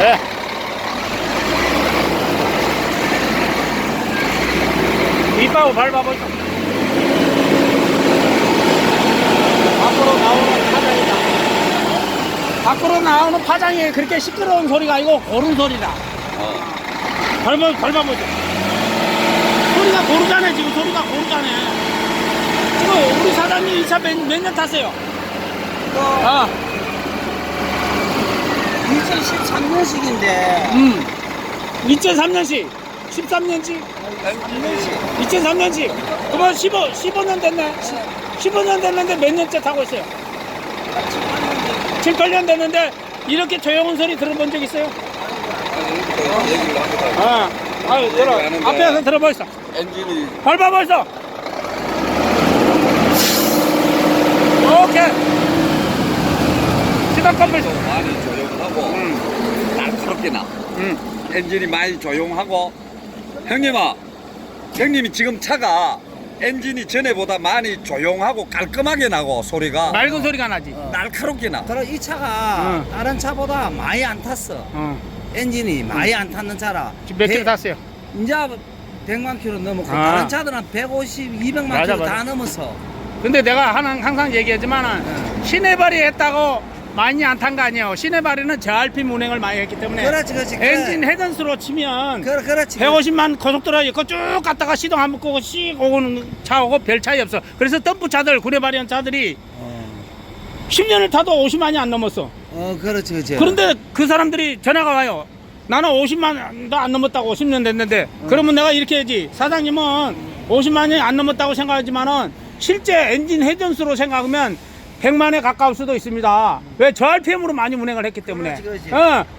네. 이빠고 밟아보자. 밖으로 나오는 파장이다. 밖으로 나오는 파장이 그렇게 시끄러운 소리가 아니고 고른 소리다. 밟아보자. 소리가 고르잖아. 지금 소리가 고르잖아. 지금 우리 사장님 이 차 몇 년 탔어요? 2013년식인데 2003년식 13년식 2003년식 그러면 15년 됐네. 15년 됐는데 몇 년째 타고 있어요? 7, 8년 됐는데 이렇게 조용한 소리 들어본 적 있어요? 얘기를 합니다. 여러 앞에서 들어보시죠. 엔진이 밟아보시죠. 오케이. 시동 컴플. 많이 조용하고 날카롭게 나. 엔진이 많이 조용하고 형님이 지금 차가 엔진이 전에보다 많이 조용하고 깔끔하게 나고 소리가 맑은 소리가 나지. 날카롭게 나. 그럼 이 차가 다른 차보다 많이 안 탔어. 엔진이 많이 안 탔는 차라. 지금 몇 킬로 탔어요? 이제 100만 킬로 넘었고 아. 다른 차들은 150, 200만 맞아, 킬로 다 맞아. 넘었어. 근데 내가 항상 얘기하지만은 시내발이 했다고 많이 안 탄 거 아니에요. 시내발이는 저RPM 운행을 많이 했기 때문에 그렇지. 엔진 회전수로 치면 그렇지. 150만 고속도로 이거 쭉 갔다가 시동 한 번 끄고 씩 오는 차하고 별 차이 없어. 그래서 덤프 차들 구레바리온 차들이 10년을 타도 50만이 안 넘었어. 그렇지. 그런데 그 사람들이 전화가 와요. 나는 50만도 안 넘었다고 10년 됐는데 그러면 내가 이렇게 해야지. 사장님은 50만이 안 넘었다고 생각하지만은 실제 엔진 회전수로 생각하면 100만에 가까울 수도 있습니다. 왜? 저 RPM으로 많이 운행을 했기 때문에. 그렇지.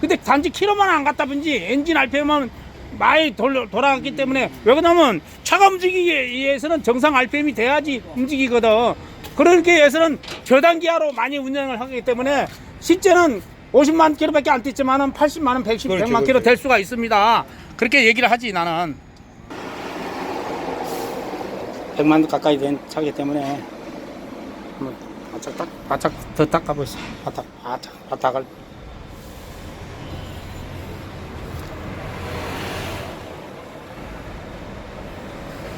근데 단지 키로만 안 갔다 뿐지 엔진 RPM은 많이 돌아갔기 때문에 왜 그러냐면 차가 움직이기 위해서는 정상 RPM이 돼야지 움직이거든. 그렇게 위해서는 저단기하로 많이 운행을 하기 때문에 실제는 50만 킬로밖에 안 뛰지만은 80만 원, 110, 그렇지, 100만 킬로 그렇지. 될 수가 있습니다. 그렇게 얘기를 하지 나는. 100만 가까이 된 차기 때문에 한번 바짝 더 닦아보시죠. 바닥을.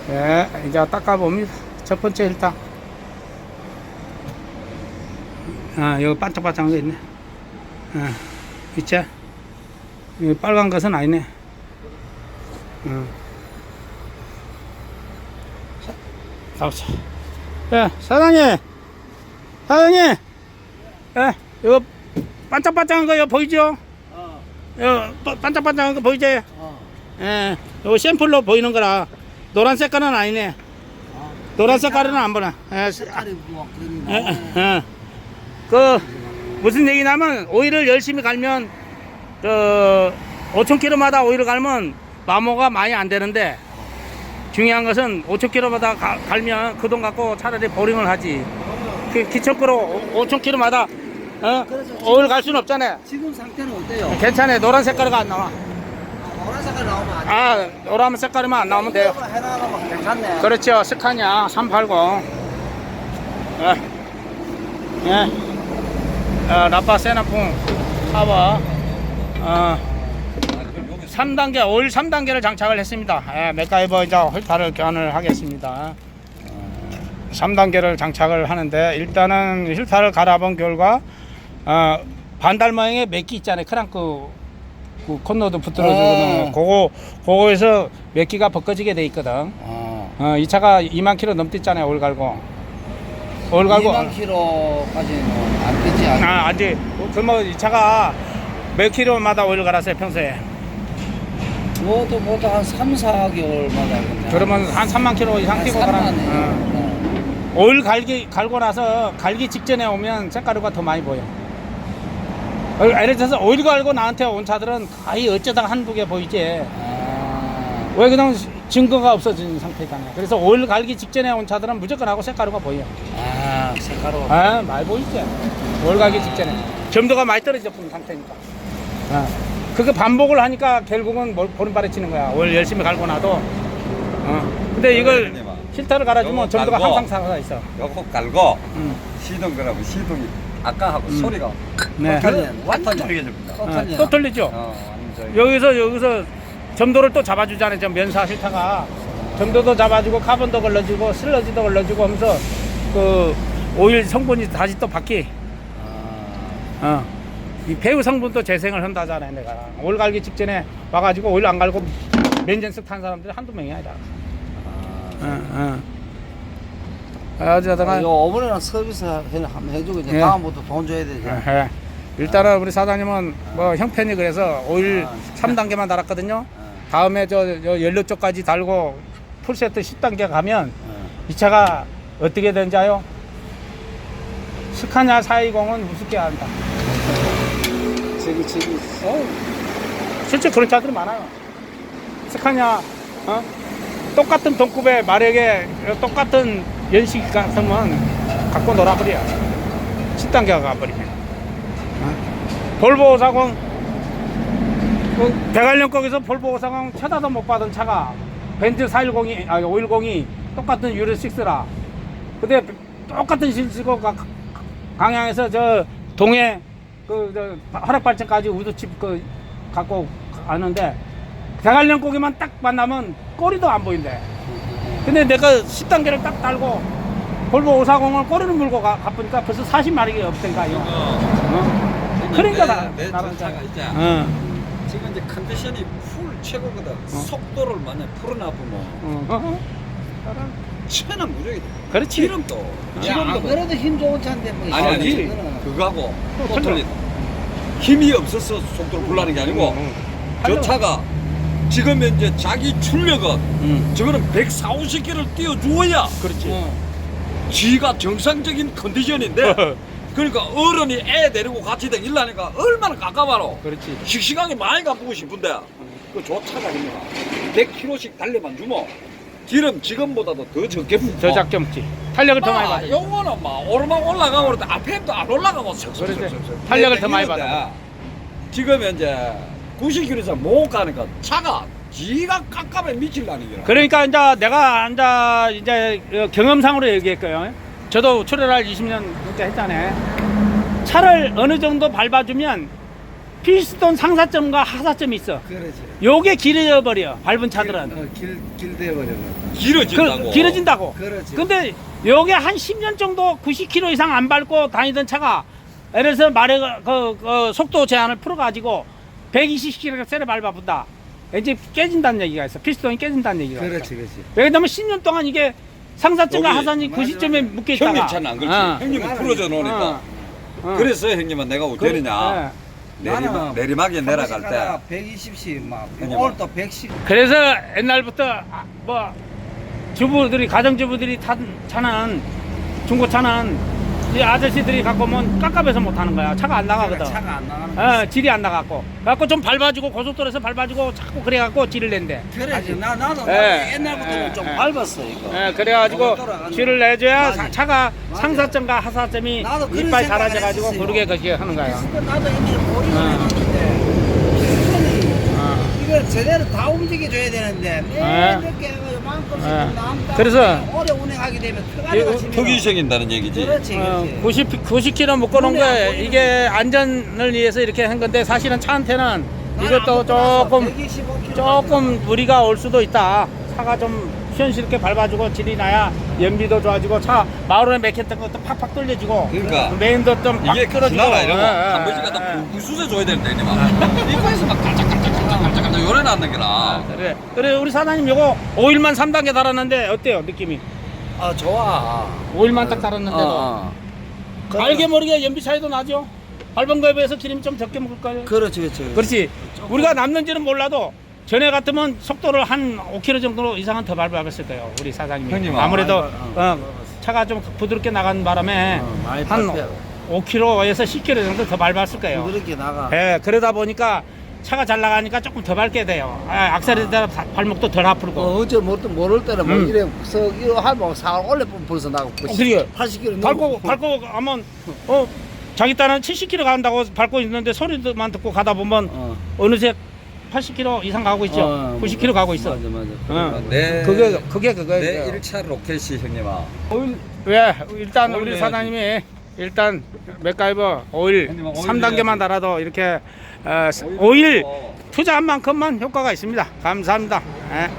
네, 이제 닦아봅니다. 첫 번째 일단 여기 반짝반짝한 거 있네. 있지? 이 빨간 것은 아니네. 나오자. 예, 사장님, 예, 이거 반짝반짝한 거 이거 보이죠? 이거 반짝반짝한 거 보이죠? 예, 이거 샘플로 보이는 거라 노란 색깔은 아니네. 노란 색깔은 안 보나. 예, 색깔이 뭐 그런 그 무슨 얘기냐면 오일을 열심히 갈면 5,000km마다 오일을 갈면 마모가 많이 안 되는데 중요한 것은 5,000km마다 갈면 그 돈 갖고 차라리 보링을 하지. 그 기초으로 5,000km마다 오일 갈 수는 없잖아요. 지금 상태는 어때요? 괜찮아요. 노란 색깔이 안 나와. 노란 색깔 나오면 안 돼. 노란 색깔만 안 나오면 돼요. 해놔가면 괜찮네. 그렇죠. 스카니아 380. 라파 세나풍 사바 3단계 오일 3단계를 장착을 했습니다. 맥가이버 이제 홀타를 교환을 하겠습니다. 3단계를 장착을 하는데 일단은 힐타를 갈아본 결과 반달 모양의 맥기 있잖아요. 크랑크 그 콘로드 붙들어주는 그거에서 맥기가 벗겨지게 돼 있거든. 이 차가 2만 킬로 넘댔잖아요. 오일 갈고 2만 킬로까지는 안 되지 않아? 아직 그뭐 이 차가 몇 킬로마다 오일 갈았어요 평소에? 모두 한 3, 4개월마다 그러면 한 3만 킬로 이상 뛰고 갈았네. 오일 갈고 나서 갈기 직전에 오면 색가루가 더 많이 보여. 예를 들어서 오일 갈고 나한테 온 차들은 거의 어쩌다가 한두 개 보이지. 왜 그냥 증거가 없어진 상태잖아요. 그래서 오일 갈기 직전에 온 차들은 무조건 하고 색가루가 보여. 색가루. 많이 보이지. 오일 갈기 직전에 점도가 많이 떨어져 버린 상태니까. 그거 반복을 하니까 결국은 보름발에 치는 거야. 오일 열심히 갈고 나도. 근데 이걸 필터를 갈아주면 점도가 항상 살아 있어. 요거 깔고 시동 걸으면 시동이 아까하고 소리가 네. 완전 다르게집니다. 또 틀리죠. 완전. 여기서 점도를 또 잡아주잖아요. 저 면사 실타가 점도도 잡아주고 카본도 걸러주고 슬러지도 걸러주고 하면서 그 오일 성분이 다시 또 바뀌. 이 배우 성분도 재생을 한다잖아요. 내가 오일 갈기 직전에 와가지고 오일 안 갈고 맨젠스 탄 사람들이 한두 명이 아니라. 어쨌든 요 어머니랑 서비스 한번 해주고 이제 예. 다음부터 돈 줘야 되죠. 예. 일단은 우리 사장님은 뭐 형편이 그래서 오일 3단계만 달았거든요. 다음에 저 연료 쪽까지 달고 풀세트 10단계 가면 이 차가 어떻게 되는지 아요? 스카냐 420은 무섭게 한다. 저기 실제 그런 차들이 많아요. 스카냐 똑같은 동급의 마력에 똑같은 연식 같으면 갖고 놀아버려. 10단계가 가버리면. 볼보 540 대관령 거기서 볼보 540 쳐다도 못 받은 차가 벤츠 410이 510이 똑같은 유로6라 근데 똑같은 실수고 강양에서 저 동해 그 화력발전까지 우드칩 그 갖고 가는데 대관령 거기만 딱 만나면 꼬리도 안 보인대. 근데 내가 10단계를 딱 달고 볼보 540을 꼬리를 물고 가보니까 벌써 40마력이 없던가요. 그러니까 내 다른 차가 이제 지금 이제 컨디션이 풀 최고거든. 속도를 만약 풀어놔보면 차는 무적이 돼. 그렇지. 기름도 안 그래도 힘 좋은 차인데 뭐. 아니 이거는. 그거하고 또 틀려. 틀린다. 힘이 없어서 속도를 불나는 게 아니고 저 차가 지금 현재 자기 출력은 저거는 140, 50km를 띄워주어야 그렇지. 지가 정상적인 컨디션인데 그러니까 어른이 애 데리고 같이 다니려니까 얼마나 깝깝하노. 그렇지. 씩씩하게 많이 가보고 싶은데 그 저 차가 있냐 100km씩 달려만 주면 기름 지금보다도 더 적게 붓고 저 작점지 탄력을 더 많이 받아. 요거는 막 오르막 올라가고 그러는데 앞에도 안 올라가고 그렇지. 탄력을 더 많이 받아. 지금 현재 90km 이상 못 가니까 차가 지가 깝깝해 미칠라는 거라. 그러니까 이제 경험상으로 얘기할게요. 저도 출혈할 20년 그때 했잖아요. 차를 어느 정도 밟아주면 피스톤 상사점과 하사점이 있어. 그렇지. 요게 길어져 버려. 밟은 차들은. 길대 버려. 길어진다고. 길어진다고. 그렇지. 근데 요게 한 10년 정도 90km 이상 안 밟고 다니던 차가 예를 들어서 속도 제한을 풀어가지고 120km 세를 밟아본다. 이제 깨진다는 얘기가 있어. 피스톤이 깨진다는 얘기가 있어. 그렇지. 왜냐면 10년 동안 이게 상사점과 여기 하산이 맞아, 90점에 맞아. 묶여 있다가 형님 차는 안 그렇지. 형님은 풀어져 놓으니까. 그래서 형님은 내가 어쩌느냐. 내리막에 내려갈 때 120씩 막 형님. 오늘 또 110. 그래서 옛날부터 뭐 주부들이 가정주부들이 탄 차는 중고차는 이 아저씨들이 갖고 오면 깝깝해서 못 하는 거야. 차가 안 나가거든. 차가 안 나가는. 질이 안 나갔고 그래갖고 좀 밟아주고 고속도로에서 밟아주고 자꾸 그래갖고 질을 낸대. 그래. 나도 예. 옛날부터는 예. 좀 예. 밟았어 이거. 그래가지고 질을 내줘야 맞아. 차가 맞아. 상사점과 하사점이 나도 그런 이빨 생각을 달아져가지고 했었어요. 그러게 그렇게 하는 거야. 나도 옛날에 머리를 해놨는데 이걸 제대로 다 움직여줘야 되는데 이렇게 해가지고 마음껏 그래서 오래 운행하게 되면 트가리가 치면 턱이 생긴다는 얘기지. 그렇지. 90km 묶어놓은 게 이게 안전을 위해서 이렇게 한 건데 사실은 차한테는 이것도 조금 무리가 올 수도 있다. 차가 좀 시원스럽게 밟아주고 질이 나야 연비도 좋아지고 차 마루에 맥혔던 것도 팍팍 뚫려지고 그러니까 메인도 좀팍 이게 끌어지고 기나라 이러고 한 번씩 갖다 부수세 줘야 되는데 형님아. 이거에서 막 깔짝깔짝깔짝깔짝 요래 놨는 게라. 그래 우리 사장님 요거 오일만 3단계 달았는데 어때요 느낌이? 아 좋아. 오일만 딱 달았는데도 알게 모르게 연비 차이도 나죠? 밟은 거에 비해서 기름이 좀 적게 먹을까요? 그렇지. 우리가 남는지는 몰라도 전에 같으면 속도를 한 5km 정도 이상은 더 밟았을 거예요. 우리 사장님이. 형님, 아무래도 차가 좀 부드럽게 나간 바람에 많이 한 밟혀요. 5km에서 10km 정도 더 밟았을 거예요. 그렇게 나가. 예, 그러다 보니까 차가 잘 나가니까 조금 더 밟게 돼요. 악셀에다 발목도 덜 아프고. 어째 모를 때는 뭐 이래 이거 하면 사고 올래 벌써 나고. 그래요. 80km 밟고 가면 자기 딴은 70km 간다고 밟고 있는데 소리만 듣고 가다 보면 어느새 80km 이상 가고 있죠. 90km 가고 있어. 맞아. 그게 내 1차 로켓이 형님아. 왜 일단 우리 오일 사장님이 일단 맥가이버 오일 형님, 오일 3단계만 달아도 이렇게 오일 투자한 만큼만 효과가 있습니다. 감사합니다. 예.